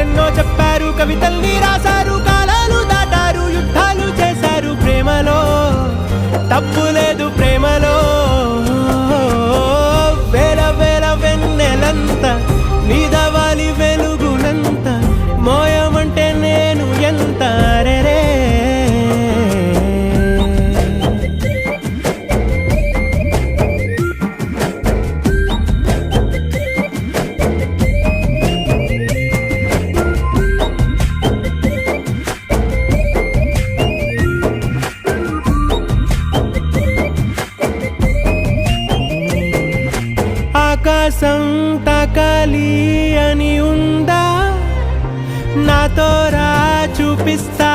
కథలెన్నో చెప్పారు, కవితల్ని రాశారు, కాలాలు దాటారు, యుద్ధాలు చేశారు. ప్రేమలో తప్పు లేదు, ప్రేమలో వేల వేల వెన్నెలంత నీదవాలి వెలుగునంత, మోయమంటే నేను ఎంత రే. ఆకాశం తాకాలి అని ఉందా, నాతో రా చూపిస్తా